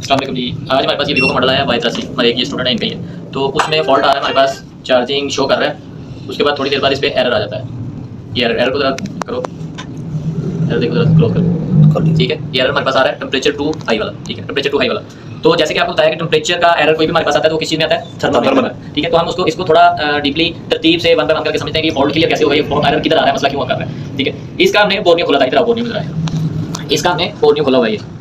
अस्सलाम वालेकुम जी। आज हमारे पास ये वीवो का मॉडल आया है Y83, हमारे एक ये स्टूडेंट है इनका ही है। तो उसमें फॉल्ट आ रहा है हमारे पास, चार्जिंग शो कर रहा है, उसके बाद थोड़ी देर बाद इस पर एरर आ जाता है। ये एरर को जरा करो, एरर देखो जरा क्लोज करो, ठीक है। ये एरर हमारे पास आ रहा है टेम्परेचर टू हाई वाला, ठीक है, टेम्परेचर टू हाई वाला। तो जैसे कि आपको बताया कि टेम्परेचर का एरर कोई भी हमारे पास आता है तो किस चीज़ में आता है, थर्मल, ठीक है। तो हम इसको थोड़ा डीपली तरतीब से वन बाय वन करके समझते हैं कि फॉल्ट क्लियर कैसे होगा, ये एरर किधर आ रहा है, मसला क्यों कर रहा है, ठीक है। इसका हमने बोर्नियो खोला था, इधर बोर्नियो मिल रहा है, इसका हमने बोर्नियो खोला हुआ है।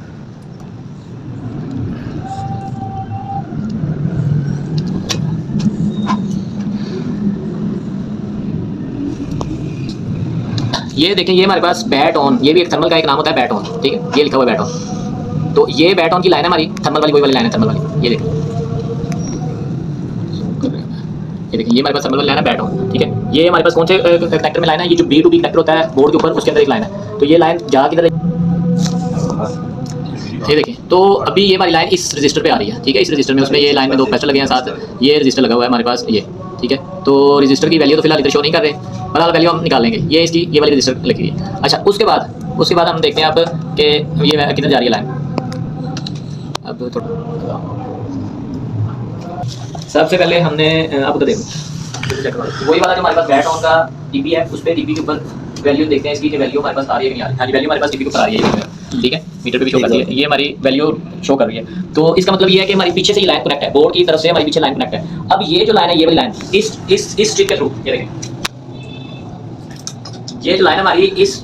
ये देखें, ये हमारे पास बैट ऑन, ये भी एक थर्मल का एक नाम होता है बैट ऑन, ठीक है, ये लिखा हुआ है बैट ऑन। तो ये बैट ऑन की लाइन है हमारी, थर्मल वाली, वही वाली लाइन है थर्मल वाली। ये देखें, ये देखिए, ये हमारे पास थर्मल वाली लाइन है बैट ऑन, ठीक है। ये हमारे पास कौन से कनेक्टर में लाइन है, ये जो B2B कनेक्टर होता है बोर्ड के ऊपर, उसके अंदर एक लाइन है। तो ये लाइन जा किधर है, ये देखें। तो अभी ये हमारी लाइन इस रजिस्टर पे आ रही है, ठीक है। इस रजिस्टर में, उसमें ये लाइन में दो कैपेसिटर लगे हैं साथ, ये रजिस्टर लगा हुआ है हमारे पास, ये, ठीक है। तो रजिस्टर की वैल्यू तो फिलहाल इधर शो नहीं कर रहे, फिलहाल वैल्यू हम निकाल लेंगे। ये इसकी ये वाली रजिस्टर लगी है। अच्छा, उसके बाद हम देखते हैं अब कि ये किधर जा रही है लाइन। अब थोड़ा सबसे पहले हमने आपको तो देखो वही वाला जो हमारे पास बैट ऑन का डीपी है, उस पर डीपी के ऊपर वैल्यू देखते हैं, इसकी जो वैल्यू हमारे पास आ रही है कि नहीं आ रही। हाँ जी, वैल्यू हमारे पास डीपी के ऊपर आ रही है, ठीक है, मीटर पे भी शो कर रही है, ये हमारी वैल्यू शो कर रही है। तो इसका मतलब ये है कि हमारी पीछे से ये लाइन कनेक्ट है, बोर्ड की तरफ से हमारी पीछे लाइन कनेक्ट है। अब ये जो लाइन है, ये वाली लाइन इस स्ट्रिप के थ्रू, ये देखें, ये जो लाइन हमारी इस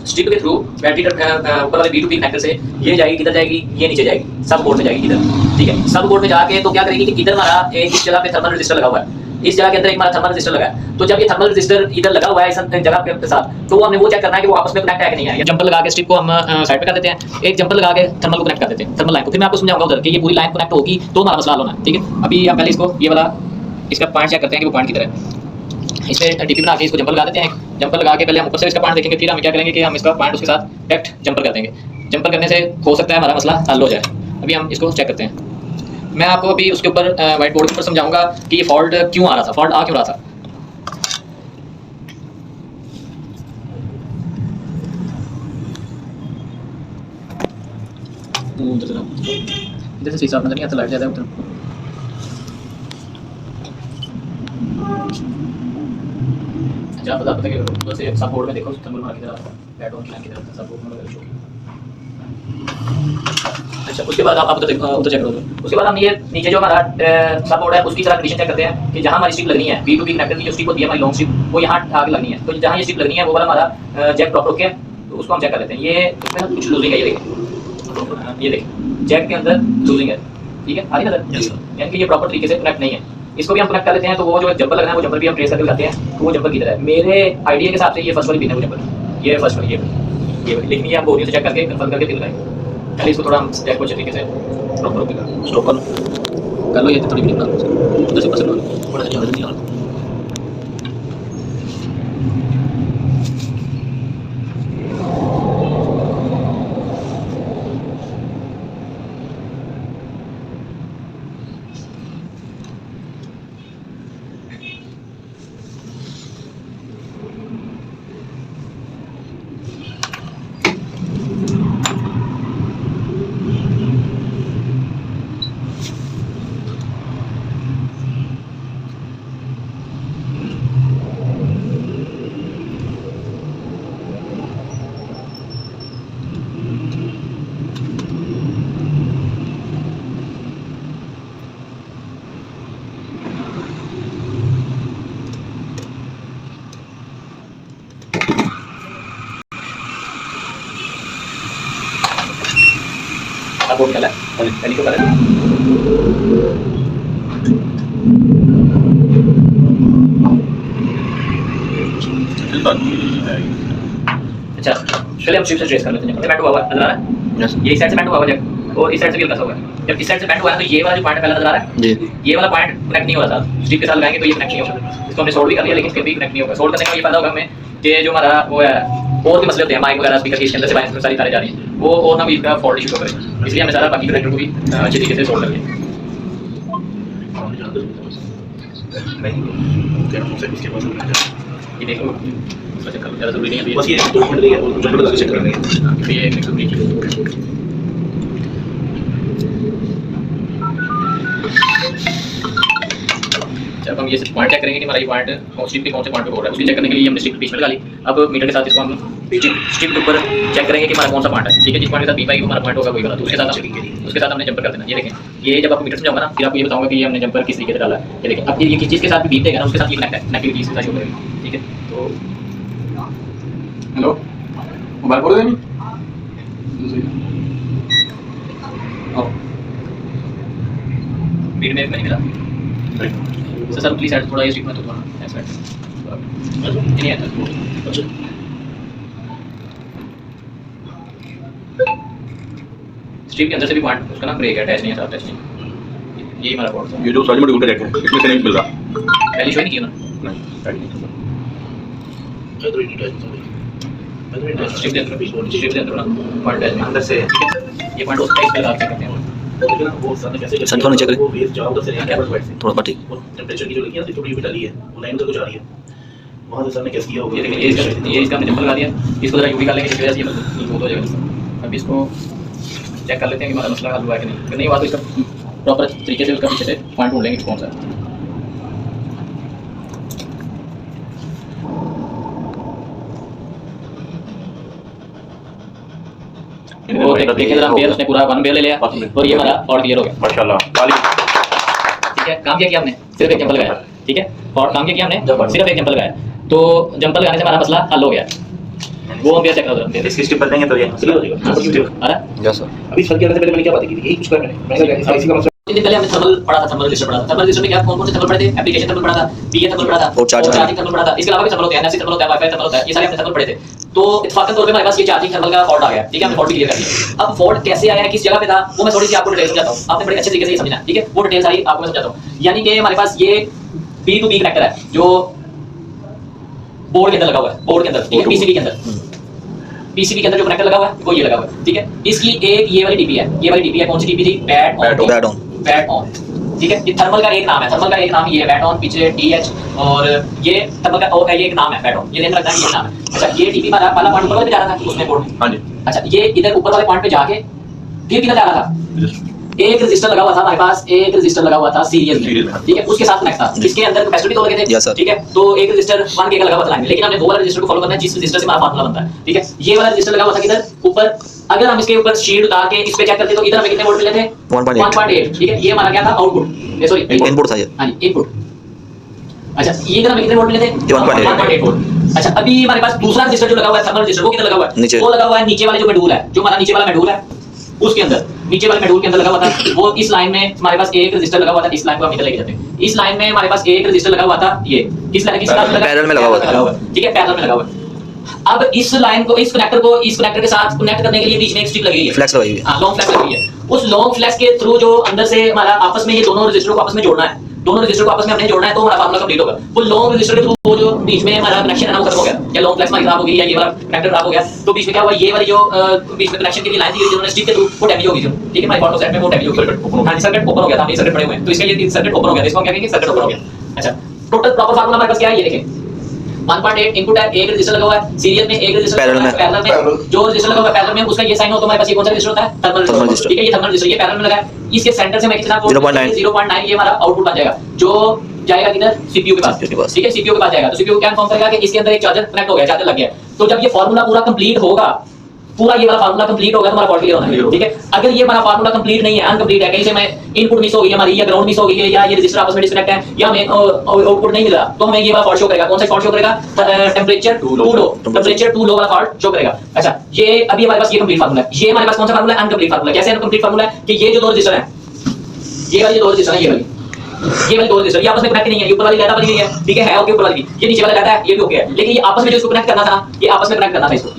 स्ट्रिप के थ्रू बैटरी ऊपर वाले B2B कनेक्टर से ये जाएगी, किधर जाएगी, ये नीचे जाएगी, सब बोर्ड में जाएगी इधर, ठीक है। सब बोर्ड में जाके तो क्या करेगी कि इधर हमारा एक इस जगह पे थर्मल रजिस्टर लगा हुआ है, इस जगह के अंदर एक हमारा थर्मल रजिस्टर लगा है। तो जब ये थर्मल रजिस्टर इधर लगा हुआ है इस जगह के साथ, तो हमने वो चेक करना है कि वो आपस में कनेक्ट है कि नहीं है। जंपर लगा के स्ट्रिप को हम साइड पे कर देते हैं, एक जंपर लगा के थर्मल को कनेक्ट कर देते हैं, थर्मल लाइन को। फिर मैं आपको समझाऊंगा उधर कि ये पूरी लाइन कनेक्ट होगी तो हमारा मसला हल होना है, ठीक है। अभी हम पहले इसको ये वाला इसका पॉइंट चेक करते हैं कि वो पॉइंट किधर है। इसमें डीपी बना के इसको जंपर लगा देते हैं। जंपर लगा के पहले हम ऊपर से इसका पॉइंट देखेंगे, फिर हम क्या करेंगे कि हम इसका पॉइंट उसके साथ डायरेक्ट जंपर कर देंगे। जंपर करने से हो सकता है हमारा मसला हल हो जाए। अभी हम इसको चेक करते हैं। मैं आपको अभी उसके ऊपर व्हाइट बोर्ड के ऊपर समझाऊंगा कि ये फॉल्ट क्यों आ रहा था, फॉल्ट आ क्यों रहा था। इधर से सही साफ नजर नहीं आता, लाइट ज़्यादा है उधर। आप बता कि वैसे सब बोर्ड में देखो, थर्मल मार की तरफ बैट ऑन की लाइन की तरफ सब बोर्ड में लगा शो। अच्छा, उसके बाद आप उधर चेक करो। उसके बाद हम ये नीचे जो हमारा सब बोर्ड है उसकी तरह कंडीशन चेक करते हैं कि जहां हमारी स्ट्रिप लगनी है, B2B कनेक्टर की जो स्ट्रिप होती है हमारी लॉन्ग स्ट्रिप, वो यहाँ आगे लगनी है। तो जहां ये स्ट्रिप लगनी है वो वाला हमारा जैक प्रॉपर ओके है, तो उसको हम चेक कर लेते हैं। ये इसमें कुछ लूजिंग है, ये देखिए, ये देखिए जैक के अंदर लूजिंग है, ठीक है, आ रही नजर, यानी कि ये प्रॉपर तरीके से कनेक्ट नहीं है। इसको भी हम कनेक्ट कर लेते हैं। तो वो जो जंपर लगना है वो जंपर भी हम ट्रेस करके लगाते हैं। तो वो जंपर किधर है, मेरे आइडिया के हिसाब से ये फर्स्ट वाली पिन है, वो जंपर, ये फर्स्ट वाली, ये लेकिन ये हम बोर्ड से चेक करके कंफर्म करके फिर लगाएंगे। पहले इसको थोड़ा हम जैक को अच्छे तरीके से प्रॉपर स्टॉप कर लो। ये थोड़ी पिन उधर से पसंद हो थोड़ा सा जल्दी निकाल। आप बोर्ड निकाला पहले को करें। अच्छा, चलिए हम स्ट्रिप से ट्रेस कर लेते हैं। बैंड हुआ नजर आ रहा है, ये इस साइड से बैंड हुआ है और इस साइड से भी हल्का सा हुआ है। जब इस साइड से बैंड हुआ है तो ये वाला जो पॉइंट पहले नजर आ रहा है जी, ये वाला पॉइंट कनेक्ट नहीं हो रहा था। स्ट्रिप के साथ लगाएंगे तो ये कनेक्ट नहीं होगा। इसको हमने सोल्ड भी कर लिया लेकिन फिर भी कनेक्ट नहीं होगा। सोल्ड करने का ये फायदा होगा हमें कि जो हमारा वो है और भी मसले होते हैं, माइक वगैरह स्पीकर के इसके अंदर से वायर्स में सारी तारें जा रही हैं, वो और ना भी इसका फॉल्ट इशू करें। इसलिए हमें सारा बाकी कनेक्टर को भी अच्छे तरीके से सोल्ड करके ये देखो चेक कर लो, ज़्यादा जरूरी नहीं है बस ये 2 मिनट देंगे और चेक कर लेंगे। ये एक जरूरी है। ये पॉइंट चेक करेंगे कि हमारा ये पॉइंट स्ट्रिप के कौन से पॉइंट पे बोल रहा है, उसके चेक करने के लिए हमने स्ट्रिप बीच में लगा ली। अब मीटर के साथ इसको हम स्ट्रिप के ऊपर चेक करेंगे कि हमारा कौन सा पॉइंट है, ठीक है। जिस पॉइंट के साथ बीप आएगी वो हमारा पॉइंट होगा, वही वाला। तो उसके साथ हमने जंपर कर देना। ये देखें, ये जब आपको मीटर समझाऊंगा ना फिर आपको ये बताऊंगा कि ये हमने जंपर किस तरीके से डाला है। ये देखें, अब ये किस चीज़ के साथ भी बीप देगा ना उसके साथ ये कनेक्ट है, कनेक्टिविटी इसके साथ शो करेगी, ठीक है। तो हेलो मोबाइल खोल देनी बीट में नहीं मिला सर प्लीज ऐड थोड़ा ये स्ट्रिप में तो थोड़ा ऐसा नहीं आता। अच्छा स्ट्रिप के अंदर से भी पॉइंट उसका ना ब्रेक है, अटैच नहीं है, साथ अटैच नहीं। यही हमारा पॉइंट था। ये जो साइड में उल्टे रखे हैं इसमें से नहीं मिल रहा, पहले शो नहीं किया ना, नहीं साइड नहीं मिल रहा। स्ट्रिप के अंदर ना पॉइंट है अंदर से, ये पॉइंट उस साइड पे लगा के करते हैं। संख्या नीचे करें थोड़ा सा, ठीक। टेंपरेचर की जो लिखी है ना थोड़ी डाली है वो लाइन उधर को जा रही है, वहां से सर ने कैसे किया होगा। ये देखिए ये इसका हमने जंपर लगा दिया, इसको जरा यूवी कर लेंगे जिसकी वजह से ये हो जाएगा। अब इसको चेक कर लेते हैं कि हमारा मसला हल हुआ है कि नहीं। अगर नहीं हुआ तो इसका प्रॉपर तरीके से उसका पीछे से पॉइंट ढूंढ लेंगे कौन सा है। वो देखिए जरा बेयर उसने पूरा वन बेयर ले लिया और ये हमारा फॉल्ट क्लियर हो गया माशाल्लाह। ठीक है। काम क्या किया हमने, सिर्फ एक जंपर लगाया, ठीक है। और काम क्या किया हमने, सिर्फ एक जंपर लगाया, तो जंपर लगाने से हमारा मसला हल हो गया। वो हम चेक करो इसकी स्ट्रिप कर देंगे तो ये सही हो जाएगा। Yes sir. अभी सर के आने से पहले मैंने क्या बात की थी, यही कुछ कर मैंने इसी का मतलब 3 दिन पहले हमने थर्मल पढ़ा था, थर्मल रजिस्टर पढ़ा था। थर्मल रजिस्टर में क्या कौन कौन से थर्मल पढ़े थे, एप्लीकेशन थर्मल पढ़ा था, पीए थर्मल पढ़ा था और चार्जिंग थर्मल पढ़ा था। इसके अलावा भी थर्मल होते हैं, एनएफसी थर्मल होता है, वाईफाई थर्मल होता है, ये सारे हमने थर्मल पढ़े थे। तो इत्तेफाकन तौर पे हमारे पास ये चार्जिंग थर्मल का फॉल्ट आ गया, ठीक है। हमने फॉल्ट क्लियर कर दिया। अब फॉल्ट कैसे आया है, किस जगह पे था, वो मैं थोड़ी सी आपको डिटेल समझाता हूं, आपने बड़े अच्छे तरीके से ये समझना, ठीक है। वो डिटेल सारी आपको मैं समझाता हूं। यानी कि हमारे पास ये B2B कनेक्टर है जो बोर्ड के अंदर लगा हुआ है, बोर्ड के अंदर, ठीक है, पीसीबी के अंदर, पीसीबी के अंदर जो कनेक्टर लगा हुआ है वो ये लगा हुआ है, ठीक है। इसकी एक ये वाली डीपी है, ये वाली डीपी है, कौन सी डीपी थी, बैट ऑन, ठीक है। ये थर्मल का एक नाम है, थर्मल का एक नाम ये है बैट ऑन, पीछे DH, और ये थर्मल का और ये एक नाम है बैट ऑन, ये देख रखा है ये नाम है। अच्छा ये डीपी वाला पॉइंट ऊपर वाले पे जा रहा था उसमें बोर्ड में, हां जी। अच्छा ये इधर ऊपर वाले पॉइंट पे जाके फिर किधर जा रहा था, एक रजिस्टर लगा हुआ था हमारे पास, एक रजिस्टर लगा हुआ था सीरीज में, ठीक है, उसके साथ कनेक्ट था। इसके अंदर कैपेसिटी तो लगे थे, ठीक है। तो एक रजिस्टर 1 के का लगा हुआ था लाइन में, लेकिन हमने वो वाला रजिस्टर को फॉलो करना है जिस रजिस्टर से हमारा फार्मूला बनता है, ठीक है। ये वाला रजिस्टर लगा हुआ था किधर, ऊपर। अगर हम इसके ऊपर शीट उतार के इस पे चेक करते तो इधर हमें कितने वोल्ट मिले थे, 1.8, ठीक है। ये हमारा क्या था, आउटपुट, सॉरी इनपुट था ये, हां जी इनपुट। अच्छा ये इधर हमें कितने वोल्ट मिले थे, 1.8 वोल्ट। अच्छा अभी हमारे पास दूसरा रजिस्टर जो लगा हुआ है, थर्मल रजिस्टर, वो किधर लगा हुआ है, वो लगा हुआ है नीचे वाले जो मॉड्यूल है, जो हमारा नीचे वाला मॉड्यूल है उसके अंदर, नीचे वाले मॉड्यूल के अंदर लगा हुआ था। वो इस लाइन में हमारे पास एक रजिस्टर लगा हुआ था, इस लाइन को हम इधर लेके जाते हैं। इस लाइन में हमारे पास एक रजिस्टर लगा हुआ था, ये किस लाइन, किस लाइन में पैरेलल में लगा हुआ था, ठीक है, पैरेलल में लगा हुआ है। अब इस लाइन को, इस कनेक्टर को इस कनेक्टर के साथ कनेक्ट करने के लिए बीच में एक स्ट्रिप लगी हुई है, फ्लैक्स लगाई हुई है, हां लॉन्ग फ्लैक्स लगी हुई है। उस लॉन्ग फ्लैक्स के थ्रू जो अंदर से हमारा आपस में ये दोनों रजिस्टर को आपस में जोड़ना है, दोनों रजिस्टर को आपस में हमने जोड़ना है, तो हमारा फार्मूला कंप्लीट होगा। वो लॉन्ग रजिस्टर के थ्रू वो जो बीच में हमारा कनेक्शन है ना वो खत्म हो गया, या लॉन्ग फ्लैक्स हमारी खराब हो गई, या ये वाला कनेक्टर खराब हो गया, तो बीच में क्या हुआ, ये वाली जो बीच में कनेक्शन के लिए लाइन थी जिन्होंने स्ट्रिप के थ्रू वो डैमेज हो गई थी, ठीक है। हमारी फोटो सेट में वो डैमेज हो गया, सर्किट ओपन हो गया था, हमने सर्किट पड़े हुए हैं, तो इसका ये सर्किट ओपन हो गया, इसको क्या कहेंगे, सर्किट ओपन हो गया। अच्छा टोटल प्रॉपर फार्मूला हमारे पास क्या है, ये देखें 1.8 इनपुट है, एक रजिस्टर लगा हुआ है सीरियल में, एक रजिस्टर पैरेलल में, जो रजिस्टर लगा हुआ है पैरेलल में उसका ये साइन हो तो हमारे पास ये कौन सा रजिस्टर होता है, थर्मल रजिस्टर, ठीक है। ये थर्मल रजिस्टर ये पैरेलल में लगा है, इसके सेंटर से मैं कितना 0.9 ये हमारा आउटपुट बन जाएगा, जो जाएगा किधर, सीपीयू के पास, ठीक है। सीपीयू के पास जाएगा, तो सीपीयू क्या इन्फॉर्म करेगा कि इसके अंदर एक चार्जर कनेक्ट हो गया, चार्जर लग गया। तो जब ये फार्मूला पूरा कंप्लीट होगा, पूरा ये वाला फार्मूला कंप्लीट होगा तो हमारा फॉल्ट क्लियर होना है, ठीक है। अगर ये हमारा फार्मूला कंप्लीट नहीं है, अनकंप्लीट है, कहीं से मैं इनपुट मिस हो गई हमारी, या ग्राउंड मिस हो गई है, या ये रजिस्टर आपस में डिस्कनेक्ट है, या हमें आउटपुट नहीं मिल रहा, तो हमें ये वाला फॉल्ट शो करेगा। कौन सा फॉल्ट शो करेगा, टेंपरेचर टू लो वाला फॉल्ट शो करेगा। अच्छा ये अभी हमारे पास ये कंप्लीट फार्मूला है, ये हमारे पास कौन सा फार्मूला है, अनकंप्लीट फार्मूला। कैसे अनकंप्लीट फार्मूला है कि ये जो दो रजिस्टर है, ये वाली जो दो रजिस्टर है, ये वाली दो रजिस्टर ये आपस में कनेक्ट नहीं है, ये ऊपर वाली डाटा बनी हुई है, ठीक है ओके, ऊपर वाली भी, ये नीचे वाला डाटा है, ये भी ओके है, लेकिन ये आपस में जो इसको कनेक्ट करना था ना, ये आपस में कनेक्ट करना था इसको,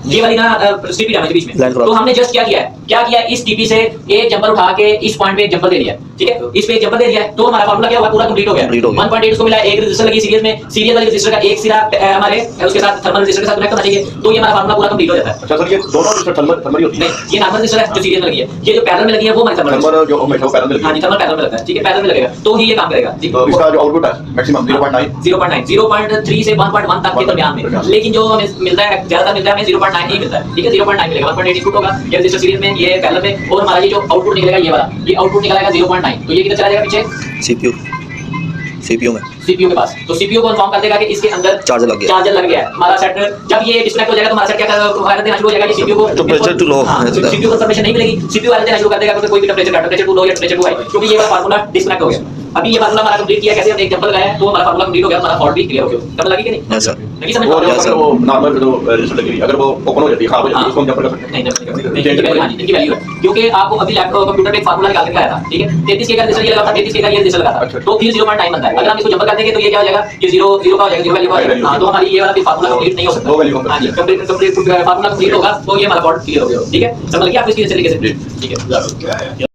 ये वाली ना स्ट्रिप डैमेज बीच में। तो हमने जस्ट क्या किया है, इस टीपी से एक जंपर उठा के इस पॉइंट पे एक जंपर दे दिया, ठीक है, इस पे एक जंपर दे दिया, तो हमारा फार्मूला क्या हुआ, पूरा कंप्लीट हो गया। 1.8 उसको मिला, एक रजिस्टर लगी सीरीज में, सीरीज वाले रजिस्टर का एक सिरा हमारे उसके साथ थर्मल रजिस्टर के साथ कनेक्ट होना चाहिए, तो ये हमारा फार्मूला पूरा कंप्लीट हो जाता है। अच्छा सर ये दोनों रजिस्टर थर्मल ही होती है, ये नॉर्मल रजिस्टर है जो सीरीज में लगी है, ये जो पैरेलल में लगी है वो हमारी थर्मल जो हमेशा पैरेलल में, हां जी थर्मल पैरेलल में लगता है, ठीक है, पैरेलल में लगेगा तो ही ये काम करेगा जी। तो इसका जो आउटपुट है मैक्सिमम 0.3 से 1.1 तक के दरमियान में, लेकिन जो हमें मिलता है ज्यादा मिलता है हमें 0.9 ही मिलता है, ठीक है। 0.9 मिलेगा, 1.8 इनपुट होगा ये रजिस्टर सीरीज में, ये पैरेलल में, और हमारा ये जो आउटपुट निकलेगा ये वाला, ये आउटपुट निकलेगा 0.9, तो ये किधर चला जाएगा पीछे, सीपीयू सीपीयू में सीपीयू के पास, तो सीपीयू को इन्फॉर्म कर देगा कि इसके अंदर चार्जर लग गया है हमारा सेट। जब ये डिस्कनेक्ट हो जाएगा तो हमारा सेट क्या वायरस देना शुरू हो जाएगा, ये सीपीयू को Temperature too low है इसका। सीपीयू को इन्फॉर्मेशन नहीं मिलेगी, सीपीयू वायरस देना शुरू कर देगा क्योंकि कोई भी टेंपरेचर टू लो या टेंपरेचर टू हाई, क्योंकि ये वाला फार्मूला डिस्कनेक्ट हो गया। अभी ये फार्मूला हमारा कंप्लीट किया, कैसे हमने एग्जांपल लगाया तो हमारा फार्मूला कंप्लीट हो गया, हमारा फॉल्ट भी क्लियर हो गया। समझ लगी कि नहीं? यस सर नहीं समझ वो पा रहे हो? अगर वो नॉर्मल जो रजिस्टर लगी हुई, अगर वो ओपन हो जाती है, खराब हो जाती है, उसको हम जंपर कर सकते हैं। नहीं इनकी वैल्यू है, क्योंकि आपको अभी लैपटॉप कंप्यूटर पे एक फार्मूला निकाल के आया था, ठीक है, 33K का रजिस्टर ये लगा था, 33K का ये रजिस्टर लगा था, अच्छा। तो फिर 0.9 बनता है। अगर हम इसको जंपर कर देंगे तो ये क्या हो जाएगा, ये 0 का हो जाएगा, 0 वैल्यू का हो जाएगा। हां, तो हमारी ये वाला फार्मूला कंप्लीट नहीं हो सकता। वो वैल्यू हम हां जी, कंप्लीट फार्मूला कंप्लीट होगा तो ये हमारा फॉल्ट क्लियर हो गया। ठीक है, समझ लगी आपको इसकी तरीके से? ठीक है।